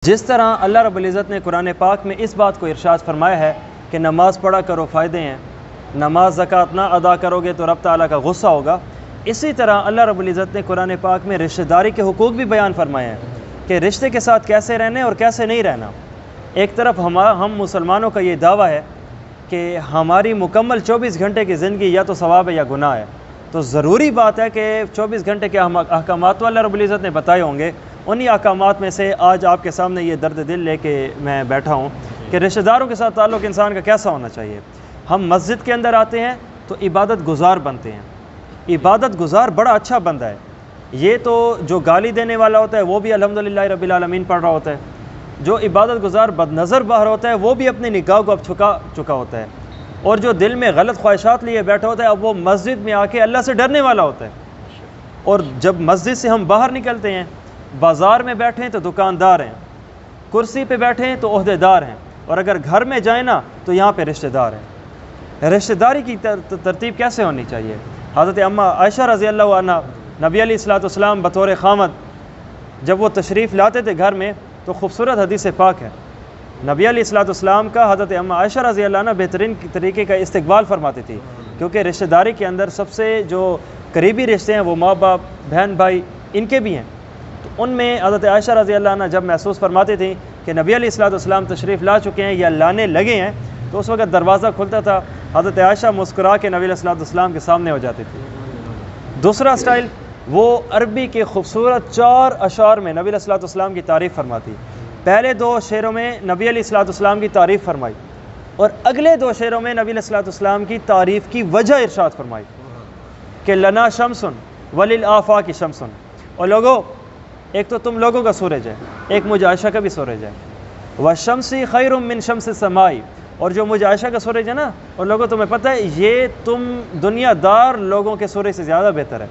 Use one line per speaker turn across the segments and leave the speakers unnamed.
جس طرح اللہ رب العزت نے قرآن پاک میں اس بات کو ارشاد فرمایا ہے کہ نماز پڑھا کرو فائدے ہیں، نماز زکوٰۃ نہ ادا کرو گے تو رب تعالیٰ کا غصہ ہوگا، اسی طرح اللہ رب العزت نے قرآن پاک میں رشتہ داری کے حقوق بھی بیان فرمائے ہیں کہ رشتے کے ساتھ کیسے رہنے اور کیسے نہیں رہنا۔ ایک طرف ہم مسلمانوں کا یہ دعویٰ ہے کہ ہماری مکمل 24 گھنٹے کی زندگی یا تو ثواب ہے یا گناہ ہے، تو ضروری بات ہے کہ 24 گھنٹے کے احکامات تو اللہ رب العزت نے بتائے ہوں گے، انہی احکامات میں سے آج آپ کے سامنے یہ درد دل لے کے میں بیٹھا ہوں کہ رشتہ داروں کے ساتھ تعلق انسان کا کیسا ہونا چاہیے۔ ہم مسجد کے اندر آتے ہیں تو عبادت گزار بنتے ہیں، عبادت گزار بڑا اچھا بندہ ہے۔ یہ تو جو گالی دینے والا ہوتا ہے وہ بھی الحمدللہ رب العالمین پڑھ رہا ہوتا ہے، جو عبادت گزار بد نظر باہر ہوتا ہے وہ بھی اپنی نگاہ کو اب چھکا چکا ہوتا ہے، اور جو دل میں غلط خواہشات لیے بیٹھا ہوتا ہے اب وہ مسجد میں آ کے اللہ سے ڈرنے والا ہوتا ہے۔ اور جب مسجد سے ہم باہر نکلتے ہیں، بازار میں بیٹھیں تو دکاندار ہیں، کرسی پہ بیٹھیں تو عہدے دار ہیں، اور اگر گھر میں جائیں نا تو یہاں پہ رشتہ دار ہیں۔ رشتہ داری کی ترتیب کیسے ہونی چاہیے؟ حضرت اماں عائشہ رضی اللہ عنہ نبی علیہ السلام بطور خامد جب وہ تشریف لاتے تھے گھر میں تو خوبصورت حدیث پاک ہے، نبی علیہ السلام کا حضرت اماں عائشہ رضی اللہ عنہ بہترین طریقے کا استقبال فرماتی تھی، کیونکہ رشتہ داری کے اندر سب سے جو قریبی رشتے ہیں وہ ماں باپ، بہن بھائی، ان کے بھی ہیں۔ تو ان میں حضرت عائشہ رضی اللہ عنہ جب محسوس فرماتی تھیں کہ نبی علیہ السلام تشریف لا چکے ہیں یا لانے لگے ہیں تو اس وقت دروازہ کھلتا تھا، حضرت عائشہ مسکرا کے نبی علیہ السلام کے سامنے ہو جاتی تھی۔ دوسرا سٹائل وہ عربی کے خوبصورت 4 اشعار میں نبی علیہ السلام کی تعریف فرماتی۔ پہلے 2 شعروں میں نبی علیہ السلام کی تعریف فرمائی، اور اگلے 2 شعروں میں نبی علیہ السلام کی تعریف کی وجہ ارشاد فرمائی کہ لنا شمسن وللآفاق شمسن، اور لوگوں ایک تو تم لوگوں کا سورج ہے، ایک مجھ عائشہ کا بھی سورج ہے، وَالشَّمْسِ خَيْرٌ مِّن شَمْسِ السَّمَاءِ، اور جو مجھ عائشہ کا سورج ہے نا، اور لوگوں تمہیں پتہ ہے یہ تم دنیا دار لوگوں کے سورج سے زیادہ بہتر ہے۔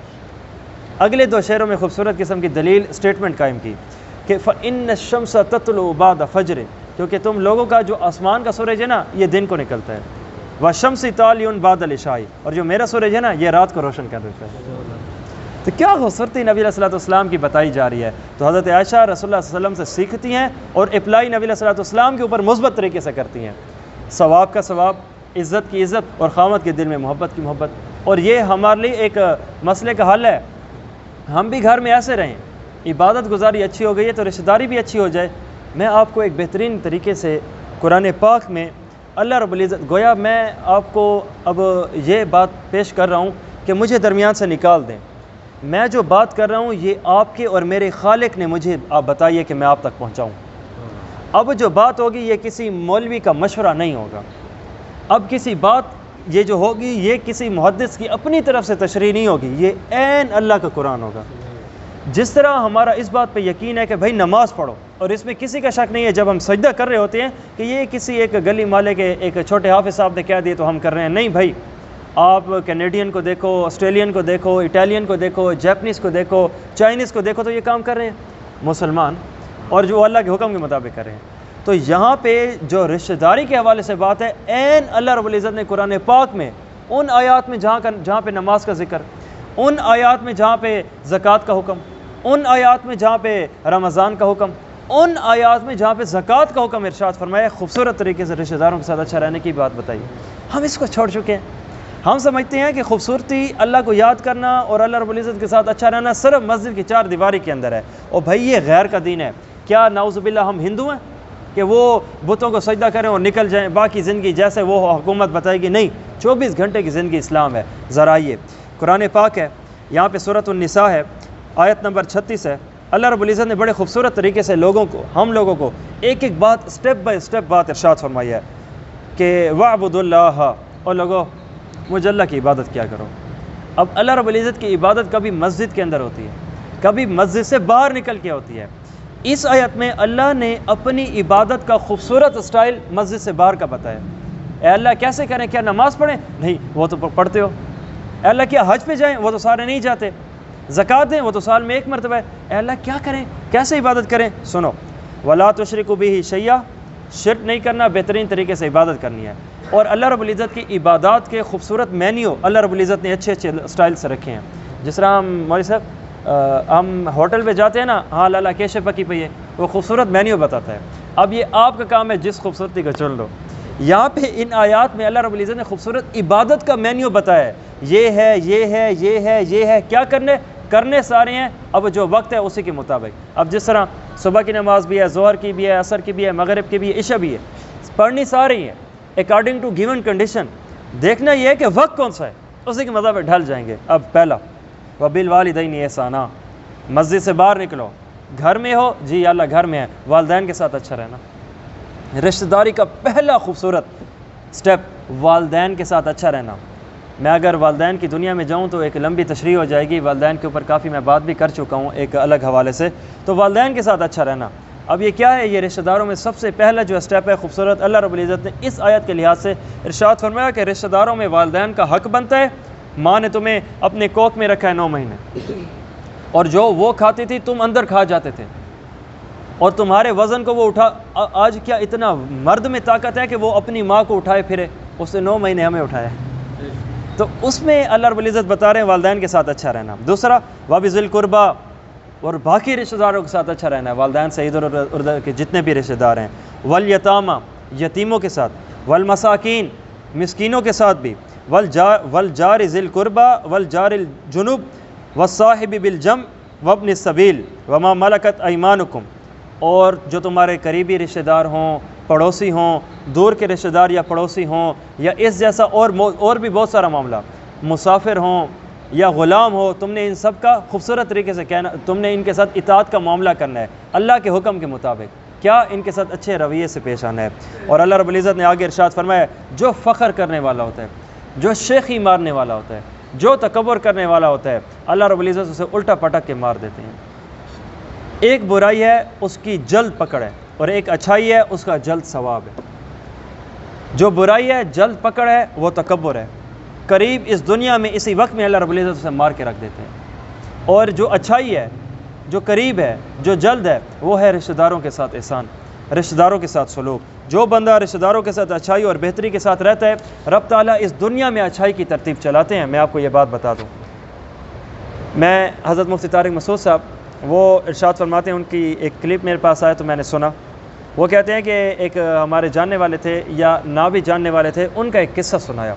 اگلے 2 شعروں میں خوبصورت قسم کی دلیل اسٹیٹمنٹ قائم کی کہ فَإِنَّ الشَّمْسَ تَطْلُعُ بَعْدَ فَجْرٍ، کیونکہ تم لوگوں کا جو آسمان کا سورج ہے نا یہ دن کو نکلتا ہے، وَالشَّمْسِ طَالِعٌ بَعْدَ الْعِشَاءِ، اور جو میرا سورج ہے نا یہ رات کو روشن کر دیتا ہے۔ تو کیا خوبصورتی نبی علیہ السلام کی بتائی جا رہی ہے، تو حضرت عائشہ رسول اللہ صلی اللہ علیہ وسلم سے سیکھتی ہیں اور اپلائی نبی علیہ السلام کے اوپر مثبت طریقے سے کرتی ہیں، ثواب کا ثواب، عزت کی عزت، اور خامد کے دل میں محبت کی محبت۔ اور یہ ہمارے لیے ایک مسئلے کا حل ہے، ہم بھی گھر میں ایسے رہیں، عبادت گزاری اچھی ہو گئی ہے تو رشتہ داری بھی اچھی ہو جائے۔ میں آپ کو ایک بہترین طریقے سے قرآن پاک میں اللہ رب العزت، گویا میں آپ کو اب یہ بات پیش کر رہا ہوں کہ مجھے درمیان سے نکال دیں، میں جو بات کر رہا ہوں یہ آپ کے اور میرے خالق نے مجھے آپ بتائیے کہ میں آپ تک پہنچاؤں۔ اب جو بات ہوگی یہ کسی مولوی کا مشورہ نہیں ہوگا، اب کسی بات یہ جو ہوگی یہ کسی محدث کی اپنی طرف سے تشریح نہیں ہوگی، یہ عین اللہ کا قرآن ہوگا۔ جس طرح ہمارا اس بات پہ یقین ہے کہ بھائی نماز پڑھو، اور اس میں کسی کا شک نہیں ہے جب ہم سجدہ کر رہے ہوتے ہیں کہ یہ کسی ایک گلی مالے کے ایک چھوٹے حافظ صاحب نے کہہ دیے تو ہم کر رہے ہیں، نہیں بھائی، آپ کینیڈین کو دیکھو، آسٹریلین کو دیکھو، اٹالین کو دیکھو، جیپنیز کو دیکھو، چائنیز کو دیکھو، تو یہ کام کر رہے ہیں مسلمان، اور جو اللہ کے حکم کے مطابق کر رہے ہیں۔ تو یہاں پہ جو رشتہ داری کے حوالے سے بات ہے، عین اللہ رب العزت نے قرآن پاک میں ان آیات میں جہاں پہ نماز کا ذکر، ان آیات میں جہاں پہ زکوٰۃ کا حکم، ان آیات میں جہاں پہ رمضان کا حکم، ان آیات میں جہاں پہ زکوٰۃ کا حکم ارشاد فرمایا، خوبصورت طریقے سے رشتہ داروں کے ساتھ اچھا رہنے کی بات بتائی۔ ہم اس کو چھوڑ چکے ہیں، ہم سمجھتے ہیں کہ خوبصورتی اللہ کو یاد کرنا اور اللہ رب العزت کے ساتھ اچھا رہنا صرف مسجد کی 4 دیواری کے اندر ہے، اور بھائی یہ غیر کا دین ہے۔ کیا نعوذ باللہ ہم ہندو ہیں کہ وہ بتوں کو سجدہ کریں اور نکل جائیں، باقی زندگی جیسے وہ حکومت بتائے گی؟ نہیں، 24 گھنٹے کی زندگی اسلام ہے۔ ذرا یہ قرآن پاک ہے، یہاں پہ سورۃ النساء ہے، آیت نمبر 36 ہے۔ اللہ رب العزت نے بڑے خوبصورت طریقے سے ہم لوگوں کو ایک ایک بات اسٹیپ بائی اسٹیپ بات ارشاد فرمائی ہے کہ وَاعْبُدُوا اللَّهَ، اور لوگوں مجھ اللہ کی عبادت کیا کرو۔ اب اللہ رب العزت کی عبادت کبھی مسجد کے اندر ہوتی ہے، کبھی مسجد سے باہر نکل کے ہوتی ہے۔ اس آیت میں اللہ نے اپنی عبادت کا خوبصورت اسٹائل مسجد سے باہر کا بتایا۔ اے اللہ کیسے کریں؟ کیا نماز پڑھیں؟ نہیں، وہ تو پڑھتے ہو۔ اے اللہ کیا حج پہ جائیں؟ وہ تو سارے نہیں جاتے۔ زکوٰۃ دیں؟ وہ تو سال میں 1 مرتبہ ہے۔ اے اللہ کیا کریں؟ کیسے عبادت کریں؟ سنو، وَلَا تُشْرِكُوا بِهِ شَيْئًا، شرک نہیں کرنا، بہترین طریقے سے عبادت کرنی ہے۔ اور اللہ رب العزت کی عبادات کے خوبصورت مینیو اللہ رب العزت نے اچھے اسٹائل سے رکھے ہیں۔ جس طرح ہم مولوی صاحب ہم ہوٹل پہ جاتے ہیں نا، ہاں لالا کیشے پکی پئی ہے، وہ خوبصورت مینیو بتاتا ہے. اب یہ آپ کا کام ہے جس خوبصورتی کو چن لو. یہاں پہ ان آیات میں اللہ رب العزت نے خوبصورت عبادت کا مینیو بتایا ہے، یہ ہے یہ ہے یہ ہے یہ ہے، کیا کرنے سارے ہیں. اب جو وقت ہے اسی کے مطابق. اب جس طرح صبح کی نماز بھی ہے، ظہر کی بھی ہے، عصر کی بھی ہے، مغرب کی بھی ہے، عشاء بھی ہے، پڑھنی ساری ہیں اکارڈنگ ٹو گیون کنڈیشن. دیکھنا یہ ہے کہ وقت کون سا ہے، اسی کے مطابق ڈھل جائیں گے. اب پہلا وبالوالدین احسانا، مسجد سے باہر نکلو، گھر میں ہو جی اللہ گھر میں ہے، والدین کے ساتھ اچھا رہنا. رشتہ داری کا پہلا خوبصورت سٹیپ والدین کے ساتھ اچھا رہنا. میں اگر والدین کی دنیا میں جاؤں تو ایک لمبی تشریح ہو جائے گی، والدین کے اوپر کافی میں بات بھی کر چکا ہوں ایک الگ حوالے سے. تو والدین کے ساتھ اچھا رہنا. اب یہ کیا ہے؟ یہ رشتہ داروں میں سب سے پہلا جو اسٹیپ ہے خوبصورت. اللہ رب العزت نے اس آیت کے لحاظ سے ارشاد فرمایا کہ رشتہ داروں میں والدین کا حق بنتا ہے. ماں نے تمہیں اپنے کوکھ میں رکھا ہے 9 مہینے، اور جو وہ کھاتی تھی تم اندر کھا جاتے تھے، اور تمہارے وزن کو وہ اٹھا. آج کیا اتنا مرد میں طاقت ہے کہ وہ اپنی ماں کو اٹھائے پھرے؟ اس نے 9 مہینے ہمیں اٹھایا. تو اس میں اللہ رب العزت بتا رہے ہیں والدین کے ساتھ اچھا رہنا. دوسرا وَبِذِل قُرْبَى، اور باقی رشتہ داروں کے ساتھ اچھا رہنا ہے. والدین سے ادھر ادھر کے جتنے بھی رشتہ دار ہیں. وَالْيَتَامَى، یتیموں کے ساتھ. وَالْمَسَاكِينَ، مسکینوں کے ساتھ بھی. وَالْجَارِ ذِي الْقُرْبَى وَالْجَارِ الْجُنُوبِ وَالصَّاحِبِ بِالْجَنبِ وَابْنِ السَّبِيلِ وَمَا مَلَكَتْ أَيْمَانُكُمْ، اور جو تمہارے قریبی رشتہ دار ہوں، پڑوسی ہوں، دور کے رشتہ دار یا پڑوسی ہوں، یا اس جیسا اور بھی بہت سارا معاملہ، مسافر ہوں یا غلام ہو، تم نے ان سب کا خوبصورت طریقے سے کہنا، تم نے ان کے ساتھ اطاعت کا معاملہ کرنا ہے اللہ کے حکم کے مطابق. کیا؟ ان کے ساتھ اچھے رویے سے پیش آنا ہے. اور اللہ رب العزت نے آگے ارشاد فرمایا جو فخر کرنے والا ہوتا ہے، جو شیخی مارنے والا ہوتا ہے، جو تکبر کرنے والا ہوتا ہے، اللہ رب العزت اسے الٹا پٹک کے مار دیتے ہیں. ایک برائی ہے اس کی جلد پکڑ ہے، اور ایک اچھائی ہے اس کا جلد ثواب ہے. جو برائی ہے جلد پکڑ ہے وہ تکبر ہے، قریب اس دنیا میں اسی وقت میں اللہ رب العزت اسے مار کے رکھ دیتے ہیں. اور جو اچھائی ہے، جو قریب ہے، جو جلد ہے، وہ ہے رشتہ داروں کے ساتھ احسان، رشتہ داروں کے ساتھ سلوک. جو بندہ رشتہ داروں کے ساتھ اچھائی اور بہتری کے ساتھ رہتا ہے، رب تعالیٰ اس دنیا میں اچھائی کی ترتیب چلاتے ہیں. میں آپ کو یہ بات بتا دوں، میں حضرت مفتی طارق مسعود صاحب وہ ارشاد فرماتے ہیں، ان کی ایک کلپ میرے پاس آیا تو میں نے سنا. وہ کہتے ہیں کہ ایک ہمارے جاننے والے تھے یا نہ بھی جاننے والے تھے، ان کا ایک قصہ سنایا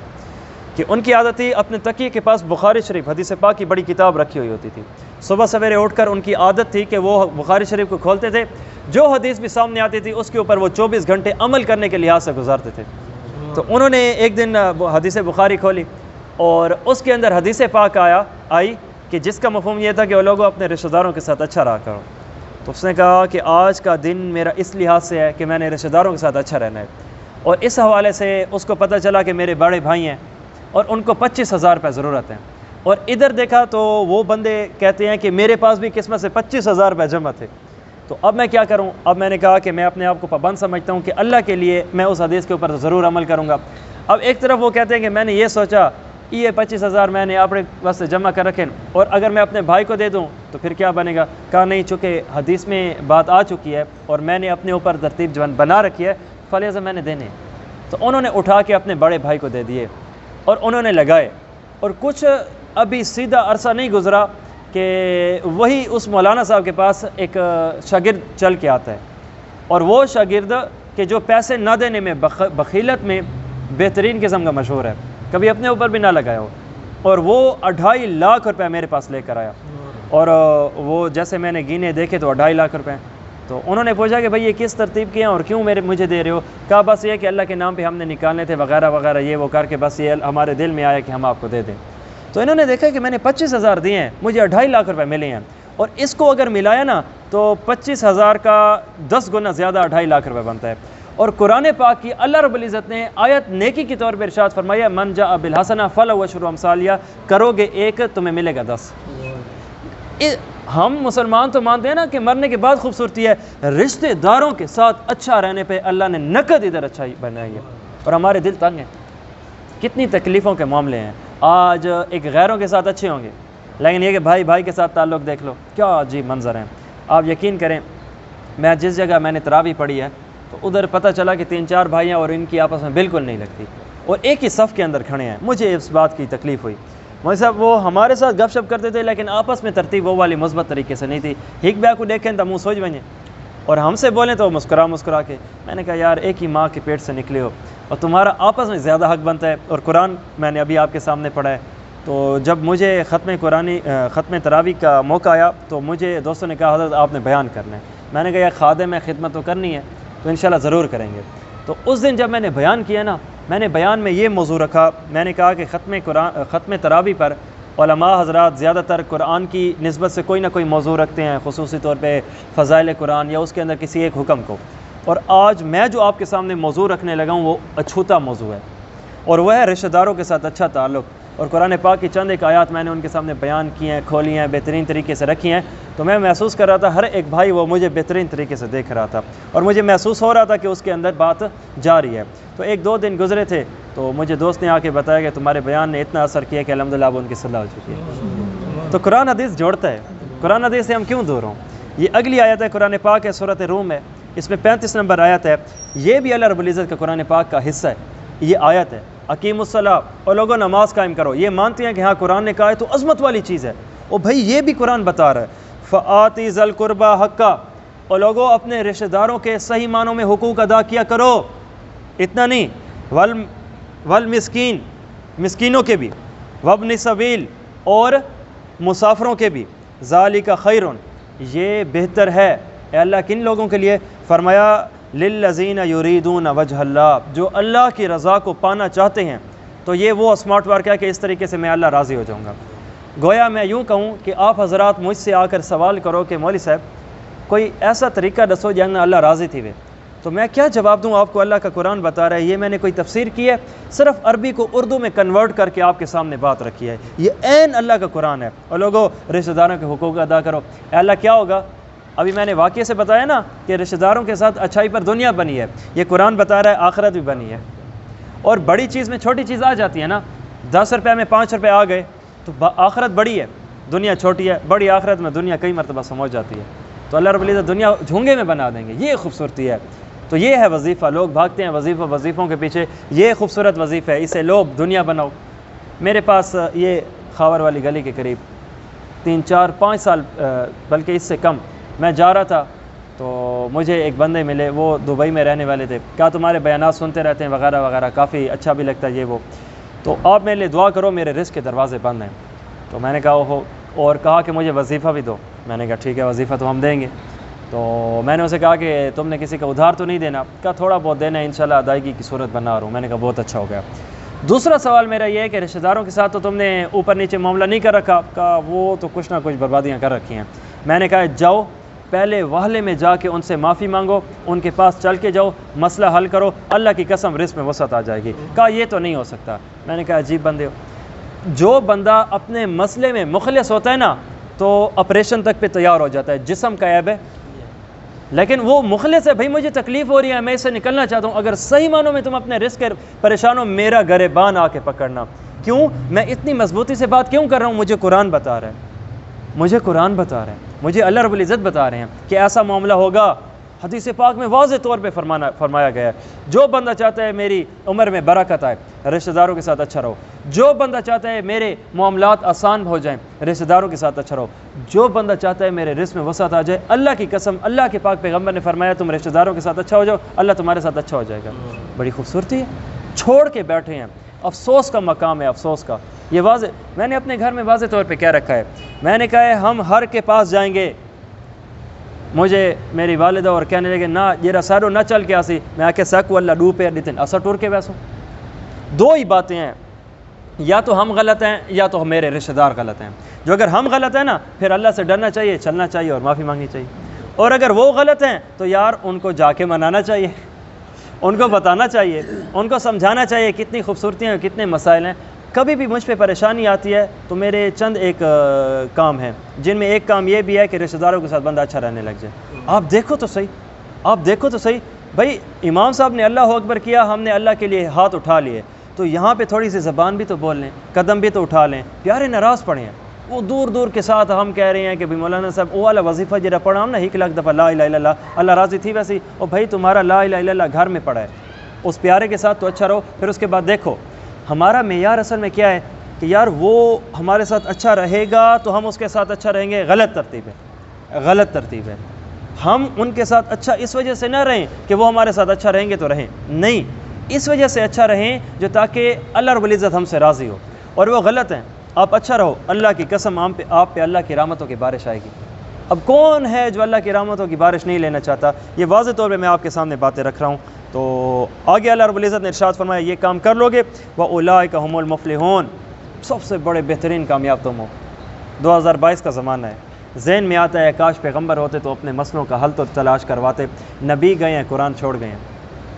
کہ ان کی عادت تھی اپنے تکیے کے پاس بخاری شریف حدیث پاک کی بڑی کتاب رکھی ہوئی ہوتی تھی. صبح سویرے اٹھ کر ان کی عادت تھی کہ وہ بخاری شریف کو کھولتے تھے، جو حدیث بھی سامنے آتی تھی اس کے اوپر وہ 24 گھنٹے عمل کرنے کے لحاظ سے گزارتے تھے. تو انہوں نے ایک دن حدیث بخاری کھولی اور اس کے اندر حدیث پاک آئی کہ جس کا مفہوم یہ تھا کہ وہ لوگوں اپنے رشتہ داروں کے ساتھ اچھا رہا کرو. تو اس نے کہا کہ آج کا دن میرا اس لحاظ سے ہے کہ میں نے رشتہ داروں کے ساتھ اچھا رہنا ہے. اور اس حوالے سے اس کو پتہ چلا کہ میرے بڑے بھائی ہیں اور ان کو 25,000 روپے ضرورت ہے. اور ادھر دیکھا تو وہ بندے کہتے ہیں کہ میرے پاس بھی قسمت سے 25,000 روپے جمع تھے. تو اب میں کیا کروں؟ اب میں نے کہا کہ میں اپنے آپ کو پابند سمجھتا ہوں کہ اللہ کے لیے میں اس حدیث کے اوپر ضرور عمل کروں گا. اب ایک طرف وہ کہتے ہیں کہ میں نے یہ سوچا یہ 25,000 میں نے اپنے واسطے جمع کر رکھے، اور اگر میں اپنے بھائی کو دے دوں تو پھر کیا بنے گا؟ کہا نہیں، چونکہ حدیث میں بات آ چکی ہے اور میں نے اپنے اوپر ترتیب بنا رکھی ہے، فلہذا میں نے دینے. تو انہوں نے اٹھا کے اپنے بڑے بھائی کو دے دیے اور انہوں نے لگائے. اور کچھ ابھی سیدھا عرصہ نہیں گزرا کہ وہی اس مولانا صاحب کے پاس ایک شاگرد چل کے آتا ہے، اور وہ شاگرد کہ جو پیسے نہ دینے میں بخیلت میں بہترین قسم کا مشہور ہے، کبھی اپنے اوپر بھی نہ لگایا ہو. اور وہ 2.5 لاکھ روپے میرے پاس لے کر آیا، اور وہ جیسے میں نے گینے دیکھے تو 2.5 لاکھ روپے. تو انہوں نے پوچھا کہ بھائی یہ کس ترتیب کے ہیں اور کیوں مجھے دے رہے ہو؟ کہا بس یہ کہ اللہ کے نام پہ ہم نے نکالنے تھے وغیرہ وغیرہ، یہ وہ کر کے بس یہ ہمارے دل میں آیا کہ ہم آپ کو دے دیں. تو انہوں نے دیکھا کہ میں نے 25,000 دیے ہیں، مجھے 2.5 لاکھ روپے ملے ہیں، اور اس کو اگر ملایا نا تو 25,000 کا 10 گنا زیادہ 2.5 لاکھ روپے بنتا ہے. اور قرآن پاک کی اللہ رب العزت نے آیت نیکی کے طور پہ ارشاد فرمایا من جاء بالحسنہ فلہ عشر امثالہا، کرو گے 1 تمہیں ملے گا 10. ہم مسلمان تو مانتے ہیں نا کہ مرنے کے بعد خوبصورتی ہے، رشتہ داروں کے ساتھ اچھا رہنے پہ اللہ نے نقد ادھر اچھائی بنائی ہے، اور ہمارے دل تنگ ہیں. کتنی تکلیفوں کے معاملے ہیں. آج ایک غیروں کے ساتھ اچھے ہوں گے، لیکن یہ کہ بھائی بھائی کے ساتھ تعلق دیکھ لو، کیا عجیب منظر ہیں. آپ یقین کریں، میں جس جگہ میں نے تراویح پڑھی ہے تو ادھر پتہ چلا کہ 3-4 بھائی ہیں اور ان کی آپس میں بالکل نہیں لگتی، اور ایک ہی صف کے اندر کھڑے ہیں. مجھے اس بات کی تکلیف ہوئی. مولوی صاحب وہ ہمارے ساتھ گپ شپ کرتے تھے لیکن آپس میں ترتیب وہ والی مثبت طریقے سے نہیں تھی. ہک بیا کو دیکھیں تو منہ سوچ بنیں اور ہم سے بولیں تو مسکرا کے. میں نے کہا یار ایک ہی ماں کے پیٹ سے نکلے ہو اور تمہارا آپس میں زیادہ حق بنتا ہے. اور قرآن میں نے ابھی آپ کے سامنے پڑھا ہے. تو جب مجھے ختم تراویح کا موقع آیا تو مجھے دوستوں نے کہا حضرت آپ نے بیان کرنا ہے. میں نے کہا یار خادم ہے خدمت تو کرنی ہے تو انشاءاللہ ضرور کریں گے. تو اس دن جب میں نے بیان کیا نا میں نے بیان میں یہ موضوع رکھا. میں نے کہا کہ ختم تراویح پر علماء حضرات زیادہ تر قرآن کی نسبت سے کوئی نہ کوئی موضوع رکھتے ہیں, خصوصی طور پہ فضائل قرآن یا اس کے اندر کسی ایک حکم کو. اور آج میں جو آپ کے سامنے موضوع رکھنے لگا ہوں وہ اچھوتا موضوع ہے اور وہ ہے رشتہ داروں کے ساتھ اچھا تعلق. اور قرآن پاک کی چند ایک آیات میں نے ان کے سامنے بیان کی ہیں, کھولی ہیں, بہترین طریقے سے رکھی ہیں. تو میں محسوس کر رہا تھا ہر ایک بھائی وہ مجھے بہترین طریقے سے دیکھ رہا تھا اور مجھے محسوس ہو رہا تھا کہ اس کے اندر بات جاری ہے. تو ایک دو دن گزرے تھے تو مجھے دوست نے آ کے بتایا کہ تمہارے بیان نے اتنا اثر کیا کہ الحمدللہ اب ان کی صلاح ہو چکی ہے. تو قرآن حدیث جوڑتا ہے, قرآن حدیث سے ہم کیوں دور ہوں. یہ اگلی آیت ہے قرآن پاک ہے, سورۃ روم ہے, اس میں 35 نمبر آیت ہے. یہ بھی اللہ رب العزت کا قرآن پاک کا حصہ ہے. یہ آیت ہے اقیم الصلاۃ اور لوگوں نماز قائم کرو. یہ مانتے ہیں کہ ہاں قرآن نے کہا ہے تو عظمت والی چیز ہے. اور بھائی یہ بھی قرآن بتا رہا ہے فآتی ذی القربی حقہ, اور لوگوں اپنے رشتہ داروں کے صحیح معنوں میں حقوق ادا کیا کرو. اتنا نہیں والمسکین, مسکینوں کے بھی, وابن السبیل اور مسافروں کے بھی, ذالک خیر, یہ بہتر ہے. اے اللہ کن لوگوں کے لیے؟ فرمایا للذین یریدون وجہ اللہ, جو اللہ کی رضا کو پانا چاہتے ہیں. تو یہ وہ اسمارٹ ورک ہے کہ اس طریقے سے میں اللہ راضی ہو جاؤں گا. گویا میں یوں کہوں کہ آپ حضرات مجھ سے آ کر سوال کرو کہ مولوی صاحب کوئی ایسا طریقہ دسو جہاں اللہ راضی تھی وے, تو میں کیا جواب دوں آپ کو. اللہ کا قرآن بتا رہا ہے, یہ میں نے کوئی تفسیر کی ہے, صرف عربی کو اردو میں کنورٹ کر کے آپ کے سامنے بات رکھی ہے. یہ عین اللہ کا قرآن ہے. اور لوگوں رشتہ داروں کے حقوق ادا کرو. اے اللہ کیا ہوگا؟ ابھی میں نے واقعے سے بتایا نا کہ رشتہ داروں کے ساتھ اچھائی پر دنیا بنی ہے. یہ قرآن بتا رہا ہے آخرت بھی بنی ہے. اور بڑی چیز میں چھوٹی چیز آ جاتی ہے نا, 10 روپے میں 5 روپے آ گئے تو آخرت بڑی ہے, دنیا چھوٹی ہے. بڑی آخرت میں دنیا کئی مرتبہ سمجھ جاتی ہے. تو اللہ رب العزت دنیا جھونگے میں بنا دیں گے. یہ خوبصورتی ہے. تو یہ ہے وظیفہ. لوگ بھاگتے ہیں وظیفوں کے پیچھے. یہ خوبصورت وظیفہ ہے, اسے لوگ دنیا بناؤ. میرے پاس یہ خاور والی گلی کے قریب 3 4 5 سال بلکہ اس سے کم میں جا رہا تھا تو مجھے ایک بندے ملے, وہ دبئی میں رہنے والے تھے. کہا تمہارے بیانات سنتے رہتے ہیں وغیرہ وغیرہ, کافی اچھا بھی لگتا ہے یہ وہ, تو آپ میرے لیے دعا کرو, میرے رزق کے دروازے بند ہیں. تو میں نے کہا اوہو, اور کہا کہ مجھے وظیفہ بھی دو. میں نے کہا ٹھیک ہے وظیفہ تو ہم دیں گے. تو میں نے اسے کہا کہ تم نے کسی کا ادھار تو نہیں دینا؟ کہا تھوڑا بہت دینا ہے, انشاءاللہ ادائیگی کی صورت بنا رہا ہوں. میں نے کہا بہت اچھا ہو گیا. دوسرا سوال میرا یہ ہے کہ رشتہ داروں کے ساتھ تو تم نے اوپر نیچے معاملہ نہیں کر رکھا. کہا وہ تو کچھ نہ کچھ بربادیاں کر رکھی ہیں. میں نے کہا جاؤ پہلے وحلے میں جا کے ان سے معافی مانگو, ان کے پاس چل کے جاؤ, مسئلہ حل کرو, اللہ کی قسم رزق میں وسعت آ جائے گی. کہا یہ تو نہیں ہو سکتا. میں نے کہا عجیب بندے ہو. جو بندہ اپنے مسئلے میں مخلص ہوتا ہے نا تو آپریشن تک پہ تیار ہو جاتا ہے. جسم کا عیب ہے لیکن وہ مخلص ہے, بھائی مجھے تکلیف ہو رہی ہے, میں اس سے نکلنا چاہتا ہوں. اگر صحیح معنوں میں تم اپنے رزق پریشان ہو, میرا گریبان آ کے پکڑنا. کیوں میں اتنی مضبوطی سے بات کیوں کر رہا ہوں؟ مجھے قرآن بتا رہا ہے, مجھے قرآن بتا رہے ہیں, مجھے اللہ رب العزت بتا رہے ہیں کہ ایسا معاملہ ہوگا. حدیث پاک میں واضح طور پہ فرمایا گیا ہے جو بندہ چاہتا ہے میری عمر میں برکت آئے, رشتہ داروں کے ساتھ اچھا رہو. جو بندہ چاہتا ہے میرے معاملات آسان ہو جائیں, رشتہ داروں کے ساتھ اچھا رہو. جو بندہ چاہتا ہے میرے رزق میں وسعت آ جائے, اللہ کی قسم اللہ کے پاک پیغمبر نے فرمایا تم رشتہ داروں کے ساتھ اچھا ہو جاؤ, اللہ تمہارے ساتھ اچھا ہو جائے گا. بڑی خوبصورتی ہے. چھوڑ کے بیٹھے ہیں, افسوس کا مقام ہے, افسوس کا. یہ واضح میں نے اپنے گھر میں واضح طور پہ کہہ رکھا ہے. میں نے کہا ہے ہم ہر کے پاس جائیں گے. مجھے میری والدہ اور کہنے لگے نہ یہ سارو نہ چل کے آسی. میں آ کے سکو اللہ ڈو پہ دیتے اسا ٹور کے ویسو. دو ہی باتیں ہیں, یا تو ہم غلط ہیں یا تو میرے رشتہ دار غلط ہیں. جو اگر ہم غلط ہیں نا پھر اللہ سے ڈرنا چاہیے, چلنا چاہیے اور معافی مانگنی چاہیے. اور اگر وہ غلط ہیں تو یار ان کو جا کے منانا چاہیے, ان کو بتانا چاہیے, ان کو سمجھانا چاہیے کتنی خوبصورتیاں ہیں, کتنے مسائل ہیں. کبھی بھی مجھ پہ پریشانی آتی ہے تو میرے چند ایک کام ہیں, جن میں ایک کام یہ بھی ہے کہ رشتہ داروں کے ساتھ بندہ اچھا رہنے لگ جائے. آپ دیکھو تو صحیح, آپ دیکھو تو صحیح. بھائی امام صاحب نے اللہ اکبر کیا, ہم نے اللہ کے لیے ہاتھ اٹھا لیے, تو یہاں پہ تھوڑی سی زبان بھی تو بول لیں, قدم بھی تو اٹھا لیں, پیارے نراز پڑھیں. وہ دور دور کے ساتھ ہم کہہ رہے ہیں کہ بھائی مولانا صاحب وہ والا وظیفہ جرا پڑھا ہم نا 1 لاکھ دفعہ لا الہ الا اللہ, اللہ راضی تھی ویسی. اور بھائی تمہارا لا الہ الا اللہ گھر میں پڑا ہے, اس پیارے کے ساتھ تو اچھا رہو. پھر اس کے بعد دیکھو ہمارا معیار اصل میں کیا ہے کہ یار وہ ہمارے ساتھ اچھا رہے گا تو ہم اس کے ساتھ اچھا رہیں گے، غلط ترتیب ہے، غلط ترتیب ہے۔ ہم ان کے ساتھ اچھا اس وجہ سے نہ رہیں کہ وہ ہمارے ساتھ اچھا رہیں گے تو رہیں، نہیں، اس وجہ سے اچھا رہیں جو تاکہ اللہ رب العزت ہم سے راضی ہو، اور وہ غلط ہیں۔ آپ اچھا رہو، اللہ کی قسم آپ پہ اللہ کی رحمتوں کی بارش آئے گی۔ اب کون ہے جو اللہ کی رحمتوں کی بارش نہیں لینا چاہتا؟ یہ واضح طور پہ میں آپ کے سامنے باتیں رکھ رہا ہوں۔ تو آگے اللہ رب العزت نے ارشاد فرمایا یہ کام کر لو گے وَأُولَٰئِكَ هُمُ الْمُفْلِحُونَ، سب سے بڑے بہترین کامیاب تم ہو۔ 2022 کا زمانہ ہے، ذہن میں آتا ہے کاش پیغمبر ہوتے تو اپنے مسئلوں کا حل تو تلاش کرواتے، نبی گئے ہیں، قرآن چھوڑ گئے ہیں۔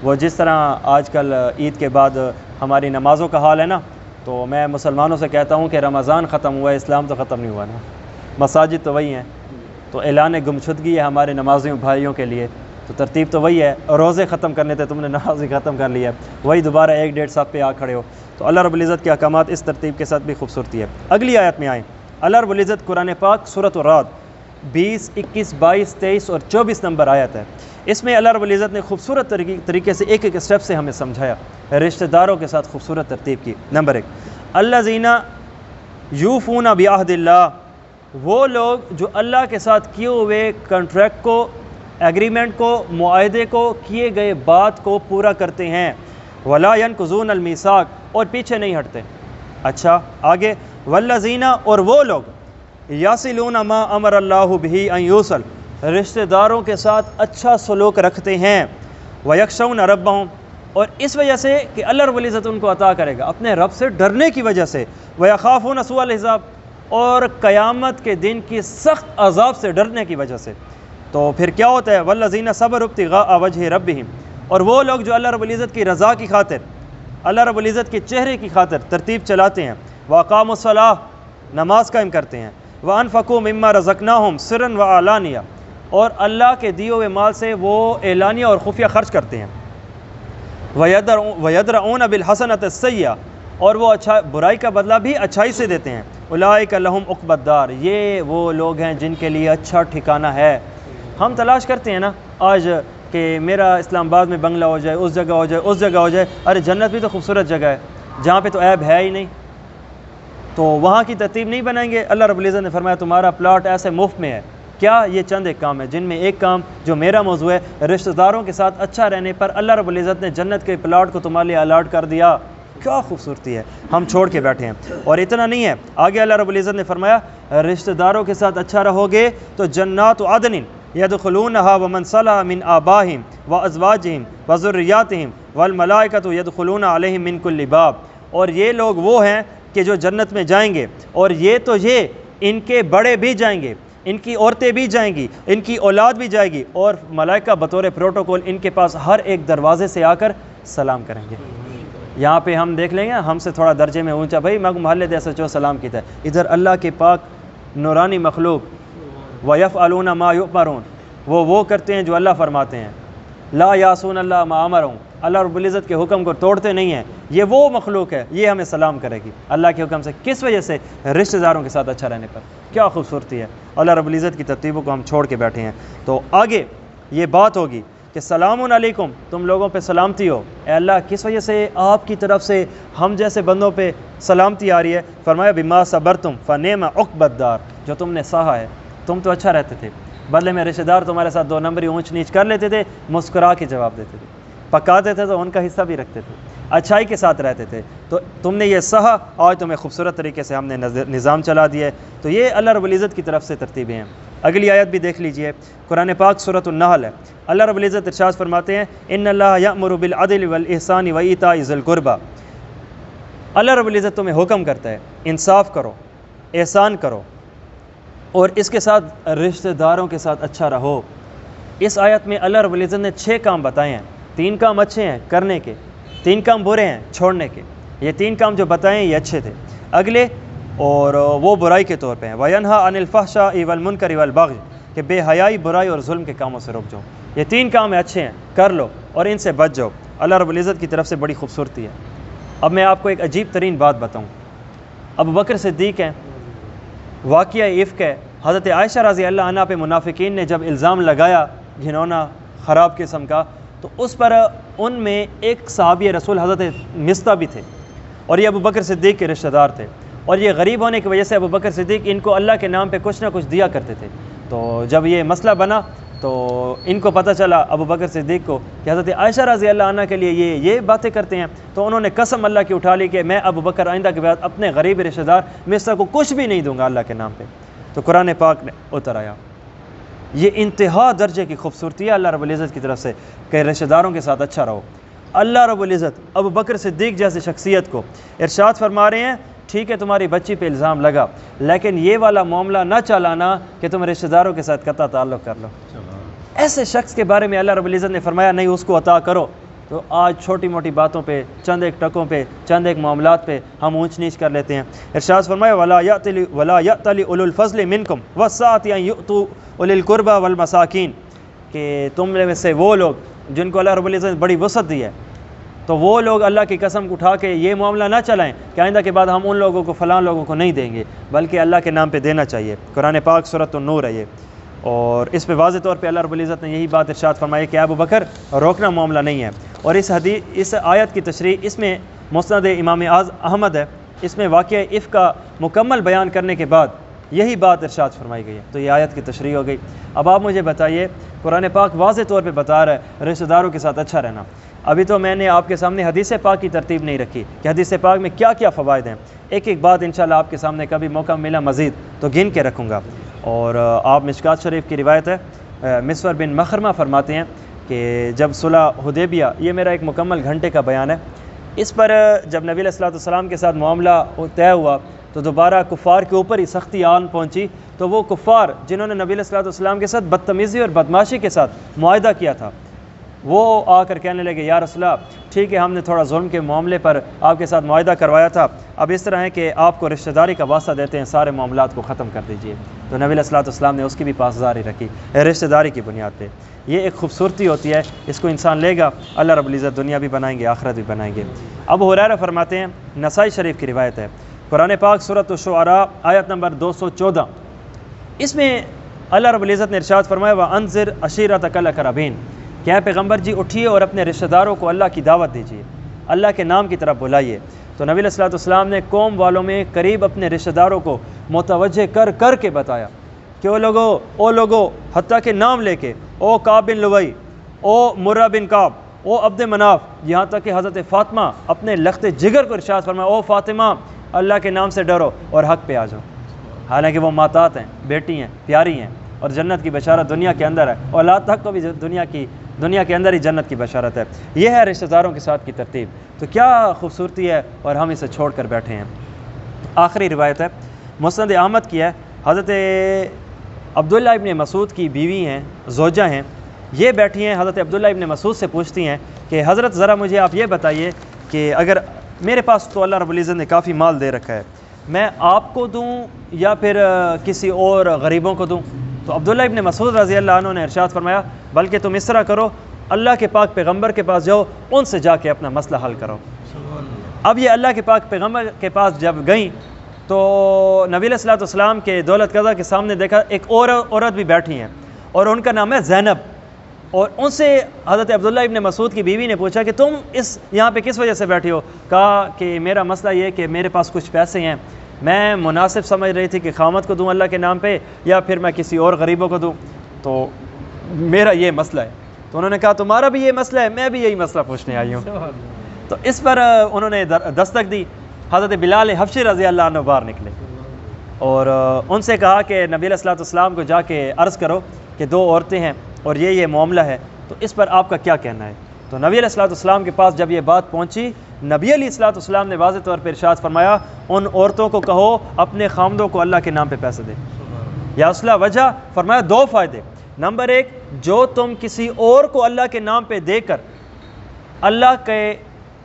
وہ جس طرح آج کل عید کے بعد ہماری نمازوں کا حال ہے نا، تو میں مسلمانوں سے کہتا ہوں کہ رمضان ختم ہوا ہے، اسلام تو ختم نہیں ہوا نا، مساجد تو وہی ہیں، تو اعلان گمشدگی ہے ہمارے نمازیوں بھائیوں کے لیے، تو ترتیب تو وہی ہے، روزے ختم کرنے تھے، تم نے نمازی ختم کر لیا ہے، وہی دوبارہ 1-1.5 صف پہ آ کھڑے ہو۔ تو اللہ رب العزت کے احکامات اس ترتیب کے ساتھ بھی خوبصورتی ہے۔ اگلی آیت میں آئیں، اللہ رب العزت قرآن پاک سورۃ الرعد 20، 21، 22، 23 اور 24 نمبر آیت ہے، اس میں اللہ رب العزت نے خوبصورت طریقے سے ایک ایک اسٹیپ سے ہمیں سمجھایا، رشتہ داروں کے ساتھ خوبصورت ترتیب کی۔ نمبر 1، الذین یوفون بعہد اللہ، وہ لوگ جو اللہ کے ساتھ کیے ہوئے کنٹریکٹ کو، ایگریمنٹ کو، معاہدے کو، کیے گئے بات کو پورا کرتے ہیں، ولا ینقضون المیثاق، اور پیچھے نہیں ہٹتے۔ اچھا آگے، والذین، اور وہ لوگ یصلون ما امر اللہ بہ ان یوصل، رشتہ داروں کے ساتھ اچھا سلوک رکھتے ہیں، ویخشون ربہم، اور اس وجہ سے کہ اللہ رب العزت ان کو عطا کرے گا، اپنے رب سے ڈرنے کی وجہ سے، ویخافون سوء الحساب، اور قیامت کے دن کی سخت عذاب سے ڈرنے کی وجہ سے۔ تو پھر کیا ہوتا ہے، والذین صبروا ابتغاء وجہ ربہم، اور وہ لوگ جو اللہ رب العزت کی رضا کی خاطر، اللہ رب العزت کے چہرے کی خاطر ترتیب چلاتے ہیں، واقاموا الصلاۃ، نماز قائم کرتے ہیں، وانفقوا مما رزقناہم سرا وعلانیہ، اور اللہ کے دیے ہوئے مال سے وہ اعلانیہ اور خفیہ خرچ کرتے ہیں، وَيَدْرَؤُونَ بِالْحَسَنَةِ السَّيِّئَةِ، اور وہ برائی کا بدلہ بھی اچھائی سے دیتے ہیں، اولئک لہم عقبی الدار، یہ وہ لوگ ہیں جن کے لیے اچھا ٹھکانہ ہے۔ ہم تلاش کرتے ہیں نا آج کہ میرا اسلام آباد میں بنگلہ ہو جائے، اس جگہ ہو جائے، اس جگہ ہو جائے، ارے جنت بھی تو خوبصورت جگہ ہے جہاں پہ تو عیب ہے ہی نہیں، تو وہاں کی ترتیب نہیں بنائیں گے؟ اللہ رب العزت نے فرمایا تمہارا پلاٹ ایسے مفت میں ہے۔ کیا؟ یہ چند ایک کام ہے، جن میں ایک کام جو میرا موضوع ہے، رشتہ داروں کے ساتھ اچھا رہنے پر اللہ رب العزت نے جنت کے پلاٹ کو تمہارے لیے الاٹ کر دیا۔ کیا خوبصورتی ہے، ہم چھوڑ کے بیٹھے ہیں۔ اور اتنا نہیں ہے، آگے اللہ رب العزت نے فرمایا رشتہ داروں کے ساتھ اچھا رہو گے تو جنات عدن یدخلونها ومن صلح من آبائہم وازواجہم وذریاتہم والملائکۃ یدخلون علیہم من کل باب، اور یہ لوگ وہ ہیں کہ جو جنت میں جائیں گے، اور یہ تو یہ ان کے بڑے بھی جائیں گے، ان کی عورتیں بھی جائیں گی، ان کی اولاد بھی جائے گی، اور ملائکہ بطور پروٹوکول ان کے پاس ہر ایک دروازے سے آ کر سلام کریں گے۔ یہاں پہ ہم دیکھ لیں گے ہم سے تھوڑا درجے میں اونچا، بھائی میں محلے دے سچو سلام کیتا ہے، ادھر اللہ کے پاک نورانی مخلوق وَيَفْعَلُونَ مَا يُؤْمَرُونَ، وہ کرتے ہیں جو اللہ فرماتے ہیں، لا یاسون اللہ ما امرہم، اللہ رب العزت کے حکم کو توڑتے نہیں ہیں، یہ وہ مخلوق ہے، یہ ہمیں سلام کرے گی اللہ کے حکم سے۔ کس وجہ سے؟ رشتہ داروں کے ساتھ اچھا رہنے پر۔ کیا خوبصورتی ہے، اللہ رب العزت کی ترتیبوں کو ہم چھوڑ کے بیٹھے ہیں۔ تو آگے یہ بات ہوگی کہ سلام علیکم، تم لوگوں پہ سلامتی ہو، اے اللہ کس وجہ سے آپ کی طرف سے ہم جیسے بندوں پہ سلامتی آ رہی ہے؟ فرمایا بما صبرتم فنعم عقبی الدار، جو تم نے سہا ہے، تم تو اچھا رہتے تھے، بدلے میں رشتہ دار تمہارے ساتھ 2 نمبری اونچ نیچ کر لیتے تھے، مسکرا کے جواب دیتے تھے، پکاتے تھے تو ان کا حصہ بھی رکھتے تھے، اچھائی کے ساتھ رہتے تھے، تو تم نے یہ سہا، آج تمہیں خوبصورت طریقے سے ہم نے نظام چلا دیا ہے۔ تو یہ اللہ رب العزت کی طرف سے ترتیبیں ہیں۔ اگلی آیت بھی دیکھ لیجئے، قرآن پاک سورۃ النحل ہے، اللہ رب العزت ارشاد فرماتے ہیں ان اللہ یأمر بالعدل والإحسان وإیتاء ذی القربى، اللہ رب العزت تمہیں حکم کرتا ہے انصاف کرو، احسان کرو، اور اس کے ساتھ رشتہ داروں کے ساتھ اچھا رہو۔ اس آیت میں اللہ رب العزت نے 6 کام بتائے ہیں، 3 کام اچھے ہیں کرنے کے، 3 کام برے ہیں چھوڑنے کے۔ یہ 3 کام جو بتائے ہیں یہ اچھے تھے، اگلے اور وہ برائی کے طور پہ ہیں، وَيَنْهَى عَنِ الْفَحْشَاءِ وَالْمُنْكَرِ وَالْبَغْيِ، کہ بے حیائی، برائی اور ظلم کے کاموں سے رک جاؤ۔ یہ 3 کام اچھے ہیں، کر لو اور ان سے بچ جاؤ، اللہ رب العزت کی طرف سے بڑی خوبصورتی ہے۔ اب میں آپ کو ایک عجیب ترین بات بتاؤں، ابو بکر صدیق ہیں، واقعہ عفق ہے، حضرت عائشہ رضی اللہ عنہ پہ منافقین نے جب الزام لگایا گھنونا خراب قسم کا، تو اس پر ان میں ایک صحابی رسول حضرت مصطح بھی تھے، اور یہ ابو بکر صدیق کے رشتہ دار تھے۔ اور یہ غریب ہونے کی وجہ سے ابو بکر صدیق ان کو اللہ کے نام پہ کچھ نہ کچھ دیا کرتے تھے۔ تو جب یہ مسئلہ بنا تو ان کو پتہ چلا ابو بکر صدیق کو کہ حضرت عائشہ رضی اللہ عنہ کے لیے یہ باتیں کرتے ہیں، تو انہوں نے قسم اللہ کی اٹھا لی کہ میں ابو بکر آئندہ کے بعد اپنے غریب رشتہ دار مصر کو کچھ بھی نہیں دوں گا اللہ کے نام پہ۔ تو قرآن پاک نے اتر آیا۔ یہ انتہا درجے کی خوبصورتی ہے اللہ رب العزت کی طرف سے کہ رشتہ داروں کے ساتھ اچھا رہو۔ اللہ رب العزت ابو بکر صدیق جیسی شخصیت کو ارشاد فرما رہے ہیں ٹھیک ہے تمہاری بچی پہ الزام لگا، لیکن یہ والا معاملہ نہ چلانا کہ تم رشتہ داروں کے ساتھ قطع تعلق کر لو۔ ایسے شخص کے بارے میں اللہ رب العزت نے فرمایا نہیں اس کو عطا کرو، تو آج چھوٹی موٹی باتوں پہ، چند ایک ٹکوں پہ، چند ایک معاملات پہ ہم اونچ نیچ کر لیتے ہیں۔ ارشاد فرمایا وَلَا يَأْتَلِ أُولُو الْفَضْلِ مِنْكُمْ وَالسَّعَةِ أَنْ يُؤْتُوا أُولِي الْقُرْبَى وَالْمَسَاكِينَ، کہ تم میں سے وہ لوگ جن کو اللہ رب العزت نے بڑی وسعت دی ہے، تو وہ لوگ اللہ کی قسم اٹھا کے یہ معاملہ نہ چلائیں کہ آئندہ کے بعد ہم ان لوگوں کو فلاں لوگوں کو نہیں دیں گے، بلکہ اللہ کے نام پہ دینا چاہیے۔ قرآن پاک سورۃ النور ہے یہ، اور اس پہ واضح طور پہ اللہ رب العزت نے یہی بات ارشاد فرمائی کہ ابو بکر روکنا معاملہ نہیں ہے۔ اور اس آیت کی تشریح اس میں مسند امام احمد ہے، اس میں واقعہ عفق کا مکمل بیان کرنے کے بعد یہی بات ارشاد فرمائی گئی ہے، تو یہ آیت کی تشریح ہو گئی۔ اب آپ مجھے بتائیے قرآن پاک واضح طور پہ بتا رہا ہے رشتہ داروں کے ساتھ اچھا رہنا۔ ابھی تو میں نے آپ کے سامنے حدیث پاک کی ترتیب نہیں رکھی کہ حدیث پاک میں کیا کیا فوائد ہیں، ایک ایک بات انشاءاللہ آپ کے سامنے کبھی موقع ملا مزید تو گن کے رکھوں گا۔ اور آپ مشکات شریف کی روایت ہے، مسور بن مخرمہ فرماتے ہیں کہ جب صلح حدیبیہ، یہ میرا ایک مکمل گھنٹے کا بیان ہے، اس پر جب نبی علیہ الصلوۃ والسلام کے ساتھ معاملہ طے ہوا تو دوبارہ کفار کے اوپر ہی سختی آن پہنچی، تو وہ کفار جنہوں نے نبی علیہ الصلوۃ والسلام کے ساتھ بدتمیزی اور بدماشی کے ساتھ معاہدہ کیا تھا، وہ آ کر کہنے لگے یا رسول اللہ ٹھیک ہے ہم نے تھوڑا ظلم کے معاملے پر آپ کے ساتھ معاہدہ کروایا تھا، اب اس طرح ہے کہ آپ کو رشتہ داری کا واسطہ دیتے ہیں، سارے معاملات کو ختم کر دیجئے۔ تو نبی علیہ الصلوۃ والسلام نے اس کی بھی پاسداری رکھی رشتہ داری کی بنیاد پہ۔ یہ ایک خوبصورتی ہوتی ہے، اس کو انسان لے گا اللہ رب العزت دنیا بھی بنائیں گے آخرت بھی بنائیں گے۔ ابو ہریرہ فرماتے ہیں، نسائی شریف کی روایت ہے، قرآن پاک سورۃ الشعراء آیت نمبر 214، اس میں اللہ رب العزت نے ارشاد فرمایا وَأَنذِرْ عَشِيرَتَكَ الْأَقْرَبِينَ، کہ اے پیغمبر جی اٹھیے اور اپنے رشتہ داروں کو اللہ کی دعوت دیجیے، اللہ کے نام کی طرف بلائیے۔ تو نبی علیہ الصلوۃ والسلام نے قوم والوں میں قریب اپنے رشتہ داروں کو متوجہ کر کے بتایا کہ او لوگو حتیٰ کہ نام لے کے او کعب بن لوئی، او مرہ بن کعب، او عبد مناف، یہاں تک کہ حضرت فاطمہ اپنے لخت جگر کو ارشاد فرمایا او فاطمہ اللہ کے نام سے ڈرو اور حق پہ آ جاؤ، حالانکہ وہ ماتات ہیں، بیٹی ہیں، پیاری ہیں، اور جنت کی بشارت دنیا کے اندر ہے، اولاد تک کو بھی دنیا کے اندر ہی جنت کی بشارت ہے۔ یہ ہے رشتہ داروں کے ساتھ کی ترتیب، تو کیا خوبصورتی ہے اور ہم اسے چھوڑ کر بیٹھے ہیں۔ آخری روایت ہے، مسند احمد کی ہے، حضرت عبداللہ ابن مسعود کی بیوی ہیں، زوجہ ہیں، یہ بیٹھی ہیں حضرت عبداللہ ابن مسعود سے پوچھتی ہیں کہ حضرت ذرا مجھے آپ یہ بتائیے کہ اگر میرے پاس تو اللہ رب العزت نے کافی مال دے رکھا ہے، میں آپ کو دوں یا پھر کسی اور غریبوں کو دوں؟ تو عبداللہ ابن مسعود رضی اللہ عنہ نے ارشاد فرمایا بلکہ تم اس طرح کرو، اللہ کے پاک پیغمبر کے پاس جاؤ، ان سے جا کے اپنا مسئلہ حل کرو۔ اب یہ اللہ کے پاک پیغمبر کے پاس جب گئیں تو نبی علیہ الصلوۃ والسلام کے دولت قضا کے سامنے دیکھا ایک اور عورت بھی بیٹھی ہیں اور ان کا نام ہے زینب، اور ان سے حضرت عبداللہ ابن مسعود کی بیوی نے پوچھا کہ تم یہاں پہ کس وجہ سے بیٹھی ہو؟ کہا کہ میرا مسئلہ یہ کہ میرے پاس کچھ پیسے ہیں، میں مناسب سمجھ رہی تھی کہ خامد کو دوں اللہ کے نام پہ یا پھر میں کسی اور غریبوں کو دوں، تو میرا یہ مسئلہ ہے۔ تو انہوں نے کہا تمہارا بھی یہ مسئلہ ہے، میں بھی یہی مسئلہ پوچھنے آئی ہوں۔ تو اس پر انہوں نے دستک دی، حضرت بلال حبشی رضی اللہ عنہ باہر نکلے اور ان سے کہا کہ نبی علیہ الصلوۃ والسلام کو جا کے عرض کرو کہ دو عورتیں ہیں اور یہ معاملہ ہے، تو اس پر آپ کا کیا کہنا ہے؟ تو نبی علیہ الصلوۃ والسلام کے پاس جب یہ بات پہنچی، نبی علیہ الصلوۃ والسلام نے واضح طور پر ارشاد فرمایا ان عورتوں کو کہو اپنے خامدوں کو اللہ کے نام پہ پیسے دیں۔ یا اصلا وجہ فرمایا دو فائدے، نمبر ایک جو تم کسی اور کو اللہ کے نام پہ دے کر اللہ کے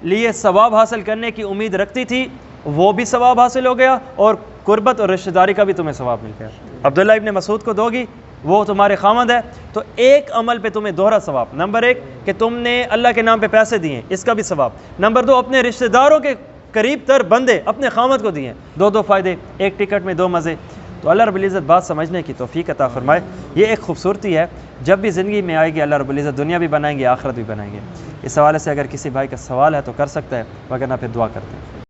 لیے ثواب حاصل کرنے کی امید رکھتی تھی وہ بھی ثواب حاصل ہو گیا، اور قربت اور رشتہ داری کا بھی تمہیں ثواب مل گیا۔ عبداللہ ابن مسعود کو دو گی، وہ تمہارے خامد ہے، تو ایک عمل پہ تمہیں دوہرا ثواب، نمبر ایک کہ تم نے اللہ کے نام پہ پیسے دیے اس کا بھی ثواب، نمبر دو اپنے رشتہ داروں کے قریب تر بندے اپنے خامد کو دیے، دو فائدے، ایک ٹکٹ میں دو مزے۔ تو اللہ رب العزت بات سمجھنے کی توفیق عطا فرمائے۔ یہ ایک خوبصورتی ہے، جب بھی زندگی میں آئے گی اللہ رب العزت دنیا بھی بنائیں گے آخرت بھی بنائیں گے۔ اس حوالے سے اگر کسی بھائی کا سوال ہے تو کر سکتا ہے، وگرنہ پھر دعا کرتے ہیں۔